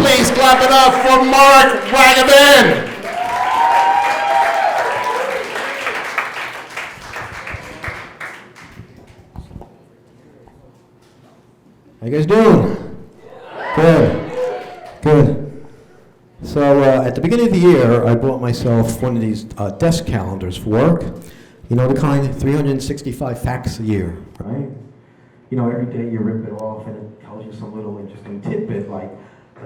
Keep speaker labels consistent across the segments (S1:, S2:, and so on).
S1: Please clap it up for Marc Ragovin.
S2: How you guys doing? Good. So at the beginning of the year, I bought myself one of these desk calendars for work. You know the kind, 365 facts a year, right? You know, every day you rip it off and it tells you some little interesting tidbit like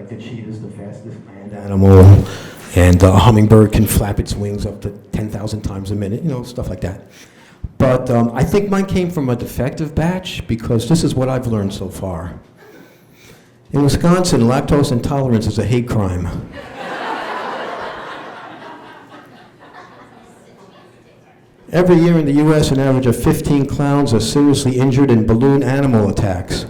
S2: the cheetah's the fastest land animal, and a hummingbird can flap its wings up to 10,000 times a minute, you know, stuff like that. But I think mine came from a defective batch because this is what I've learned so far. In Wisconsin, lactose intolerance is a hate crime. Every year in the U.S., an average of 15 clowns are seriously injured in balloon animal attacks.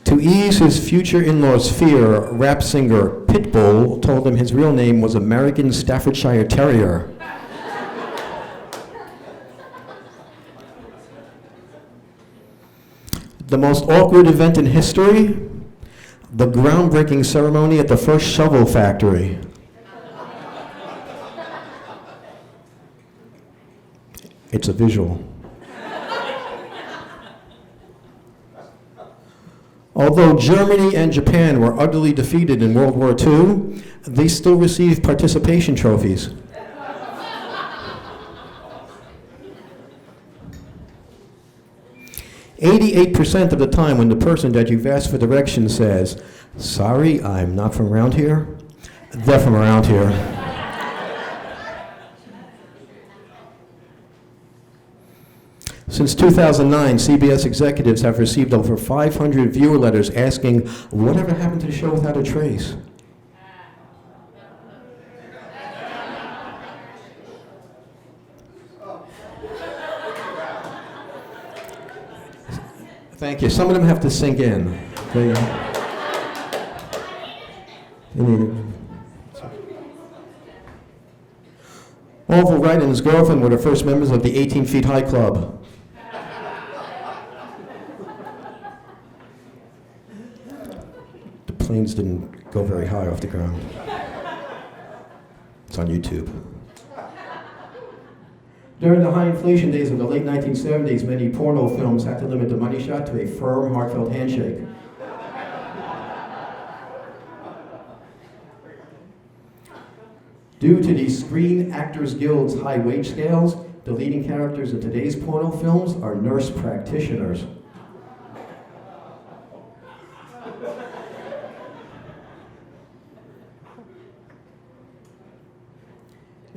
S2: To ease his future in-law's fear, rap singer Pitbull told him his real name was American Staffordshire Terrier. The most awkward event in history, the groundbreaking ceremony at the first shovel factory. It's a visual. Although Germany and Japan were utterly defeated in World War II, they still received participation trophies. "88% of the time when the person that you've asked for directions says, 'Sorry, I'm not from around here,' they're from around here." Since 2009, CBS executives have received over 500 viewer letters asking, "Whatever happened to the show Without a Trace?" Thank you. Some of them have to sink in. They need it. Orville Wright and his girlfriend were the first members of the 18 Feet High Club. The planes didn't go very high off the ground. It's on YouTube. During the high inflation days of the late 1970s, many porno films had to limit the money shot to a firm, heartfelt handshake. Due to the Screen Actors Guild's high wage scales, the leading characters in today's porno films are nurse practitioners.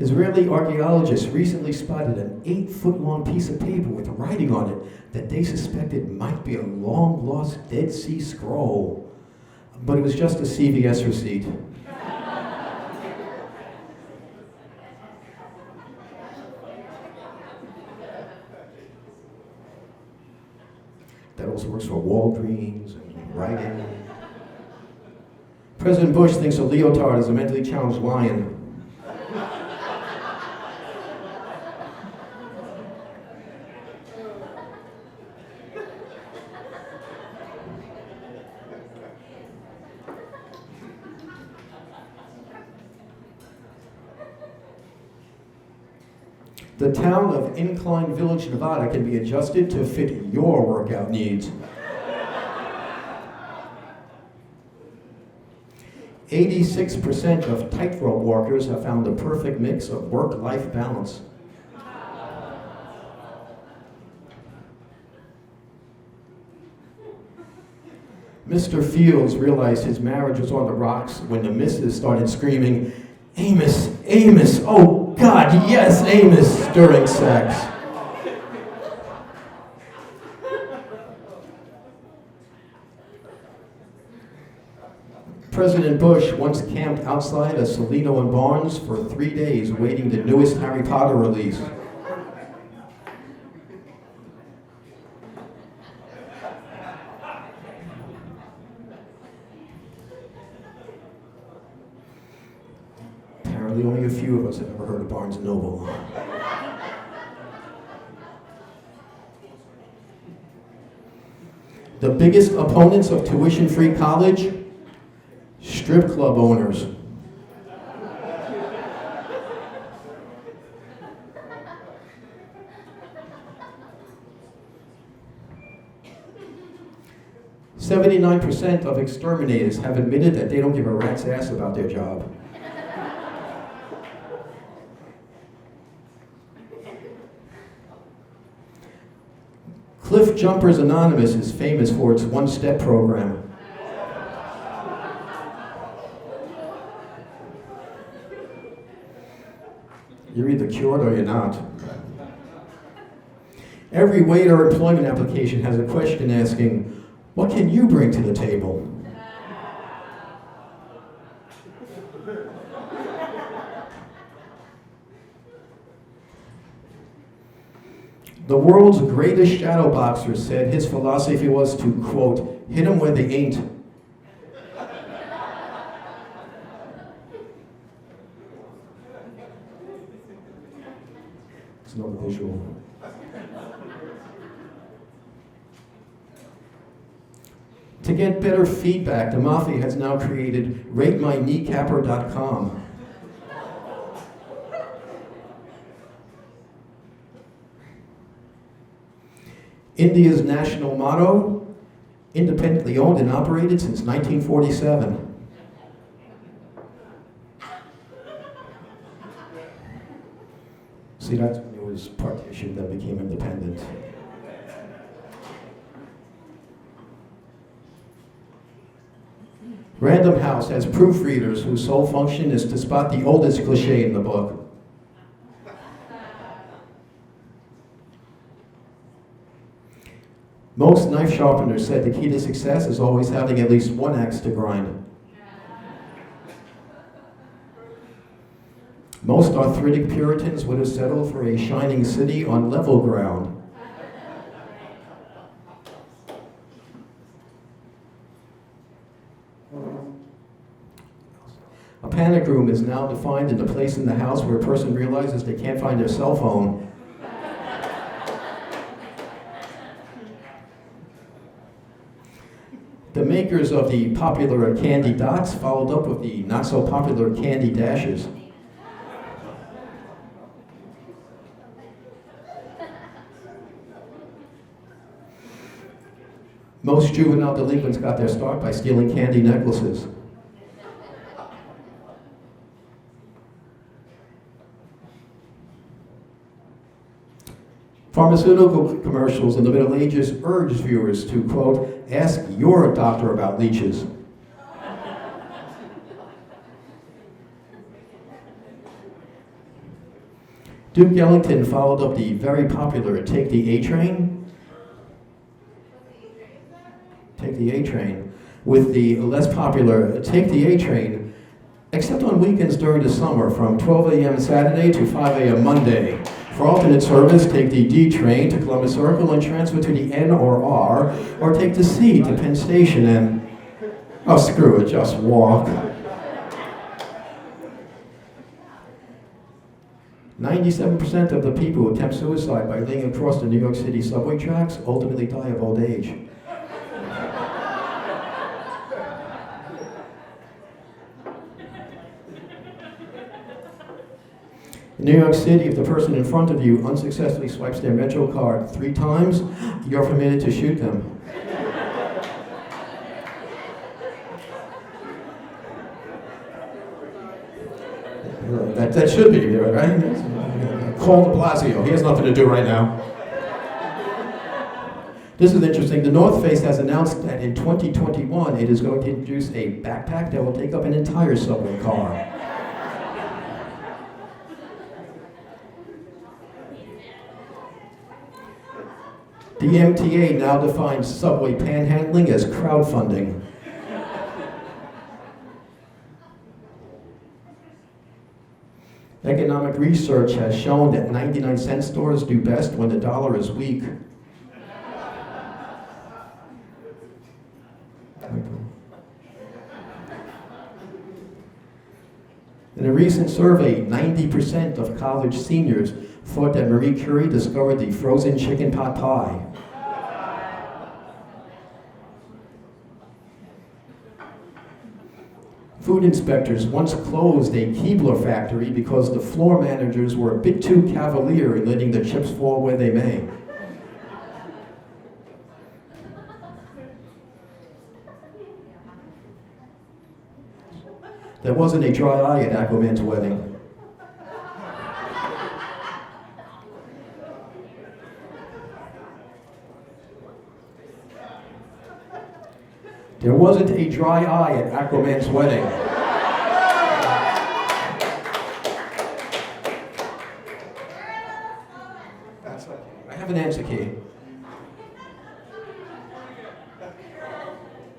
S2: Israeli archaeologists recently spotted an 8-foot-long piece of paper with writing on it that they suspected might be a long-lost Dead Sea Scroll. But it was just a CVS receipt. That also works for Walgreens and Rite Aid. President Bush thinks a leotard is a mentally challenged lion. The town of Incline Village, Nevada can be adjusted to fit your workout needs. 86% of tightrope walkers have found the perfect mix of work-life balance. Mr. Fields realized his marriage was on the rocks when the missus started screaming, "Amos, Amos, oh God, yes, Amos," during sex. President Bush once camped outside a Salino and Barnes for 3 days waiting the newest Harry Potter release. Apparently only a few of us have ever heard of Barnes & Noble. The biggest opponents of tuition-free college? Strip club owners. "79% of exterminators have admitted that they don't give a rat's ass about their job." Cliff Jumpers Anonymous is famous for its one-step program. You're either cured or you're not. Every waiter employment application has a question asking, "What can you bring to the table?" The world's greatest shadow boxer said his philosophy was to, quote, "hit them where they ain't." It's another visual. To get better feedback, the Mafia has now created RateMyKneecapper.com. India's national motto, independently owned and operated since 1947. See, that's when it was partitioned, then became independent. Random House has proofreaders whose sole function is to spot the oldest cliche in the book. Most knife sharpeners said the key to success is always having at least one axe to grind. Most arthritic Puritans would have settled for a shining city on level ground. A panic room is now defined in the place in the house where a person realizes they can't find their cell phone. The makers of the popular Candy Dots followed up with the not-so-popular Candy Dashes. Most juvenile delinquents got their start by stealing candy necklaces. Pharmaceutical commercials in the Middle Ages urged viewers to, quote, "ask your doctor about leeches." Duke Ellington followed up the very popular Take the A-Train. Take the A-Train with the less popular Take the A-Train, except on weekends during the summer from 12 a.m. Saturday to 5 a.m. Monday. For alternate service, take the D train to Columbus Circle and transfer to the N or R, or take the C to Penn Station and, oh, screw it, just walk. 97% of the people who attempt suicide by laying across the New York City subway tracks ultimately die of old age. In New York City, if the person in front of you unsuccessfully swipes their Metro card 3 times, you're permitted to shoot them. That should be, right? Call de Blasio. He has nothing to do right now. This is interesting. The North Face has announced that in 2021, it is going to introduce a backpack that will take up an entire subway car. The MTA now defines subway panhandling as crowdfunding. Economic research has shown that 99-cent stores do best when the dollar is weak. In a recent survey, 90% of college seniors thought that Marie Curie discovered the frozen chicken pot pie. Food inspectors once closed a Keebler factory because the floor managers were a bit too cavalier in letting the chips fall where they may. There wasn't a dry eye at Aquaman's wedding. There wasn't a dry eye at Aquaman's wedding. That's okay. I have an answer key.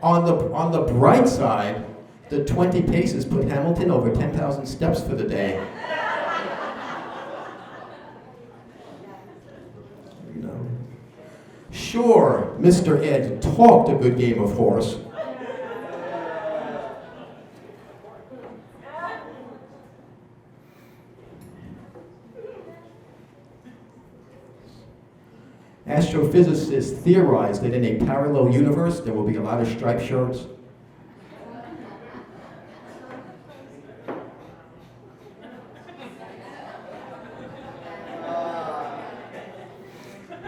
S2: On the bright side, the 20 paces put Hamilton over 10,000 steps for the day. You know. Sure, Mr. Ed talked a good game of horse. Astrophysicists theorize that in a parallel universe there will be a lot of striped shirts.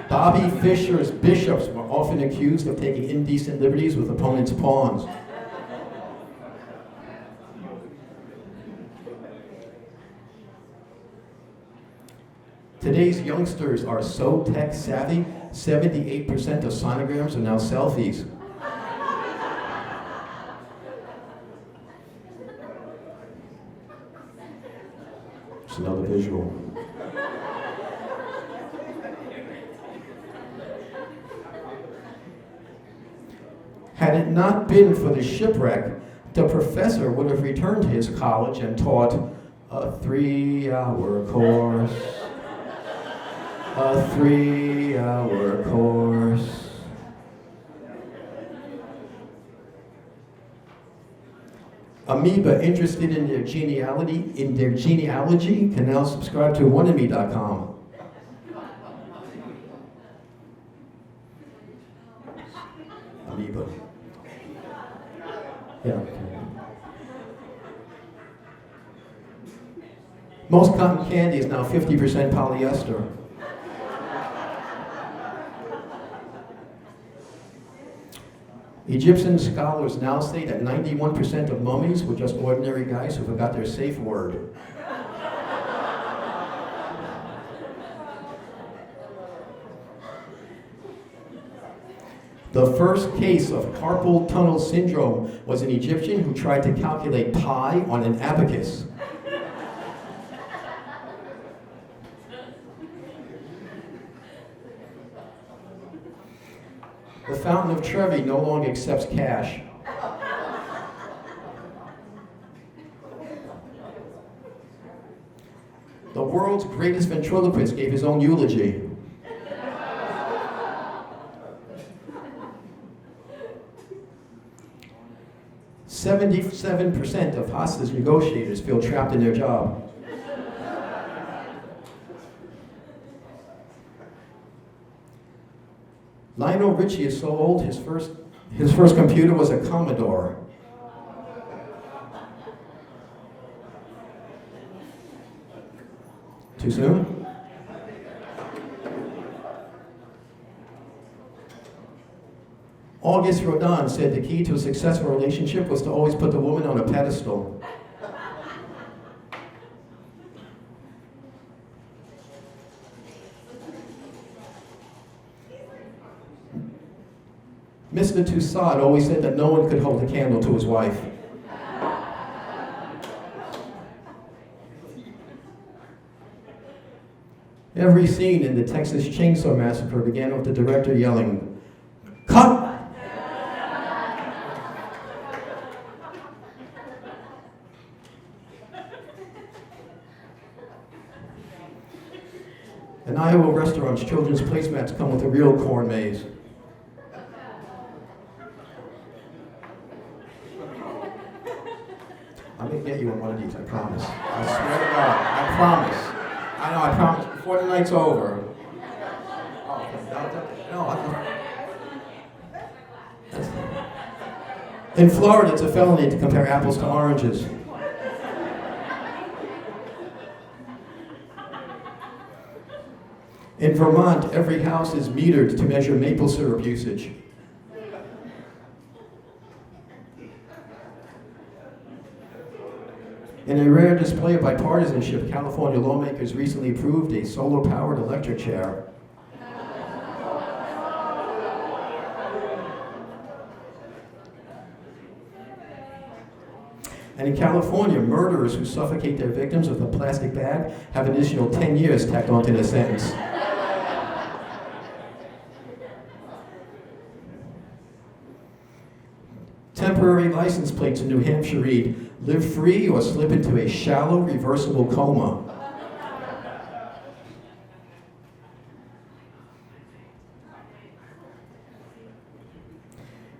S2: Bobby Fischer's bishops were often accused of taking indecent liberties with opponents' pawns. Today's youngsters are so tech savvy, 78% of sonograms are now selfies. Just another visual. Had it not been for the shipwreck, the professor would have returned to his college and taught a 3-hour course. A 3-hour course. Amoeba interested in their genealogy can now subscribe to oneame.com. Amoeba. Yeah. Okay. Most cotton candy is now 50% polyester. Egyptian scholars now say that 91% of mummies were just ordinary guys who forgot their safe word. The first case of carpal tunnel syndrome was an Egyptian who tried to calculate pi on an abacus. The Fountain of Trevi no longer accepts cash. The world's greatest ventriloquist gave his own eulogy. "77% of hostage negotiators feel trapped in their job." Lionel Richie is so old, his first computer was a Commodore. Too soon? Auguste Rodin said the key to a successful relationship was to always put the woman on a pedestal. Mr. Toussaint always said that no one could hold a candle to his wife. Every scene in the Texas Chainsaw Massacre began with the director yelling, "Cut!" In Iowa restaurants, children's placemats come with a real corn maze. I'm going to get you on one of these, I promise. I swear to God, I promise. I promise, before the night's over. Oh, no, In Florida, it's a felony to compare apples to oranges. In Vermont, every house is metered to measure maple syrup usage. In a rare display of bipartisanship, California lawmakers recently approved a solar-powered electric chair. And in California, murderers who suffocate their victims with a plastic bag have an additional 10 years tacked onto their sentence. Temporary license plates in New Hampshire read, "Live free or slip into a shallow, reversible coma."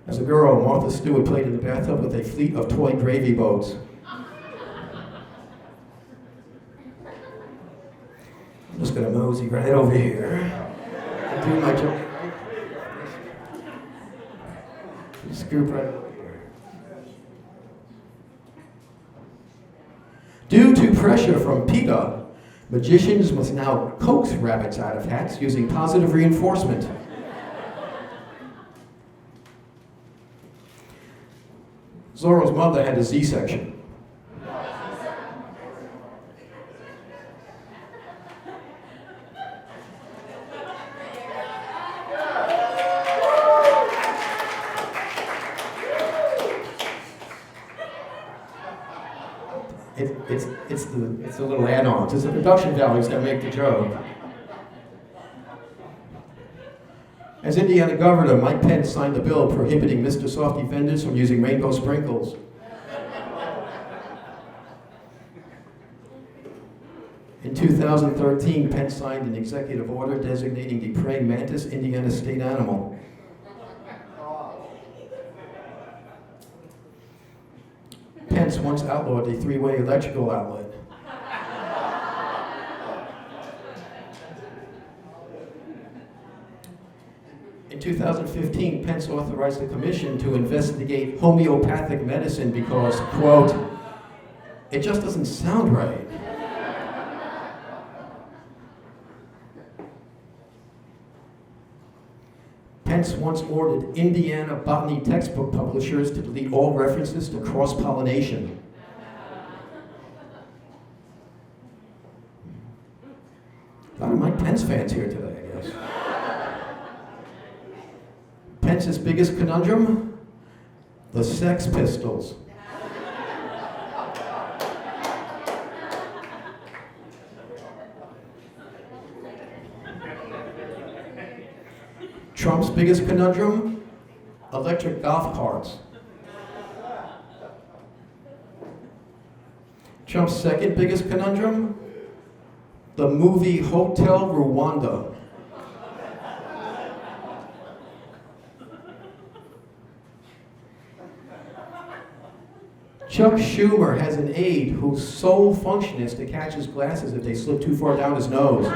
S2: As a girl, Martha Stewart played in the bathtub with a fleet of toy gravy boats. I'm just gonna mosey right over here and do my job. Scoop right over here. Due to pressure from PETA, magicians must now coax rabbits out of hats using positive reinforcement. Zorro's mother had a Z-section. It's the little add-ons. It's the production values that make the joke. As Indiana Governor, Mike Pence signed a bill prohibiting Mr. Softy vendors from using rainbow sprinkles. In 2013, Pence signed an executive order designating the praying mantis Indiana state animal. Pence once outlawed a three-way electrical outlet. In 2015, Pence authorized a commission to investigate homeopathic medicine because, quote, "it just doesn't sound right." Pence once ordered Indiana botany textbook publishers to delete all references to cross-pollination. A lot of Mike Pence fans here today, I guess. Pence's biggest conundrum? The Sex Pistols. Trump's biggest conundrum? Electric golf carts. Trump's second biggest conundrum? The movie Hotel Rwanda. Chuck Schumer has an aide whose sole function is to catch his glasses if they slip too far down his nose.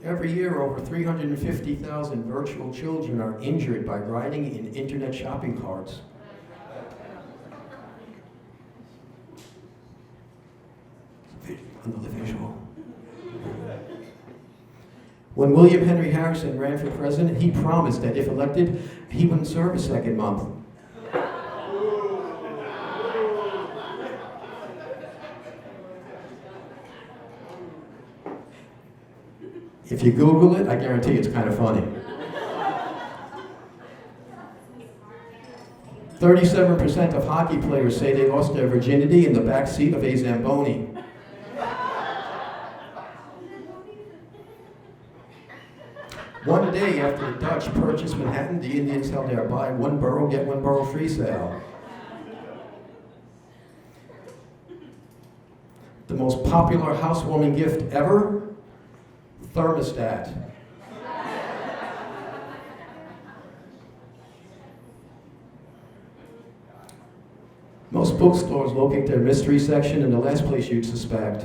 S2: Every year, over 350,000 virtual children are injured by riding in internet shopping carts. Another visual. When William Henry Harrison ran for president, he promised that if elected, he wouldn't serve a second month. If you Google it, I guarantee it's kind of funny. 37% of hockey players say they lost their virginity in the back seat of a Zamboni. One day after the Dutch purchased Manhattan, the Indians held their buy one borough, get one borough free sale. The most popular housewarming gift ever? Thermostat. Most bookstores locate their mystery section in the last place you'd suspect.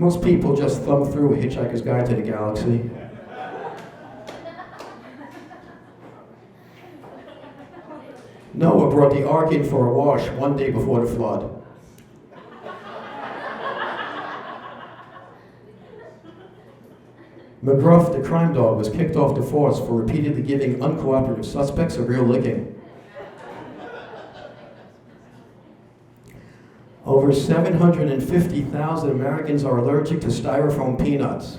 S2: Most people just thumb through A Hitchhiker's Guide to the Galaxy. Noah brought the ark in for a wash one day before the flood. McGruff, the crime dog, was kicked off the force for repeatedly giving uncooperative suspects a real licking. Over 750,000 Americans are allergic to styrofoam peanuts.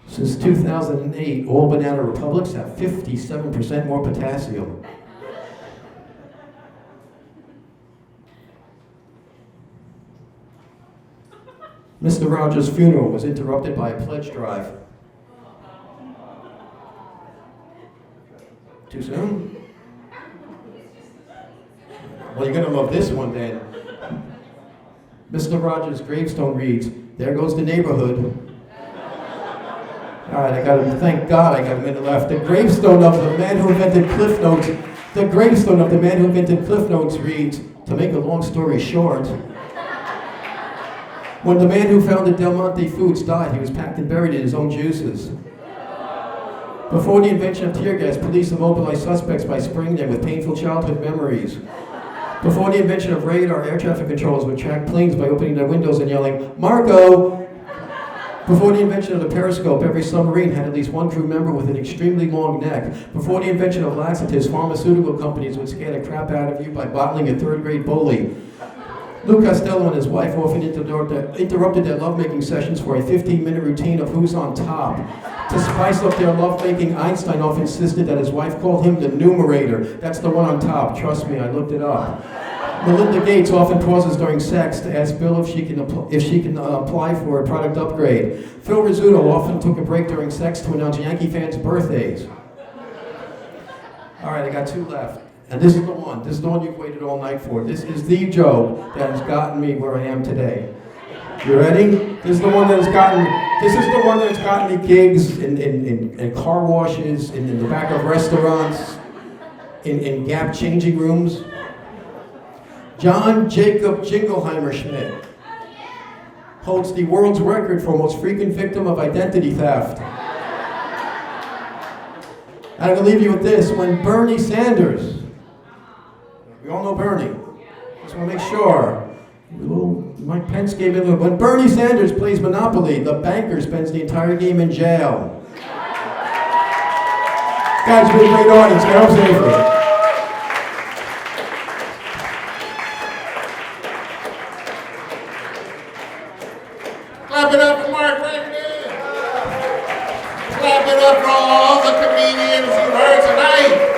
S2: Since 2008, all banana republics have 57% more potassium. Mr. Rogers' funeral was interrupted by a pledge drive. Too soon? Well, you're going to love this one then. Mr. Rogers' gravestone reads, "There goes the neighborhood." All right, thank God I got a minute left. The gravestone of the man who invented Cliff Notes, reads, to make a long story short, when the man who founded Del Monte Foods died, he was packed and buried in his own juices. Before the invention of tear gas, police immobilized suspects by spraying them with painful childhood memories. Before the invention of radar, air traffic controllers would track planes by opening their windows and yelling, "Marco!" Before the invention of the periscope, every submarine had at least one crew member with an extremely long neck. Before the invention of laxatives, pharmaceutical companies would scare the crap out of you by bottling a third-grade bully. Lou Costello and his wife often interrupted their lovemaking sessions for a 15-minute routine of who's on top. To spice up their lovemaking, Einstein often insisted that his wife called him the numerator. That's the one on top. Trust me, I looked it up. Melinda Gates often pauses during sex to ask Bill if she can apply for a product upgrade. Phil Rizzuto often took a break during sex to announce Yankee fans' birthdays. All right, I got two left. And this is the one. This is the one you've waited all night for. This is the joke that has gotten me where I am today. You ready? This is the one that's gotten me gigs in car washes, in the back of restaurants, in Gap changing rooms. John Jacob Jingleheimer Schmidt holds the world's record for most frequent victim of identity theft. I'm going to leave you with this. When Bernie Sanders, we all know Bernie, just want to make sure, Mike Pence gave it a little, when Bernie Sanders plays Monopoly, the banker spends the entire game in jail. Guys, we're a great audience. Get home safely.
S1: Clap it up for Marc Ragovin. Clap it up for all the comedians you heard tonight.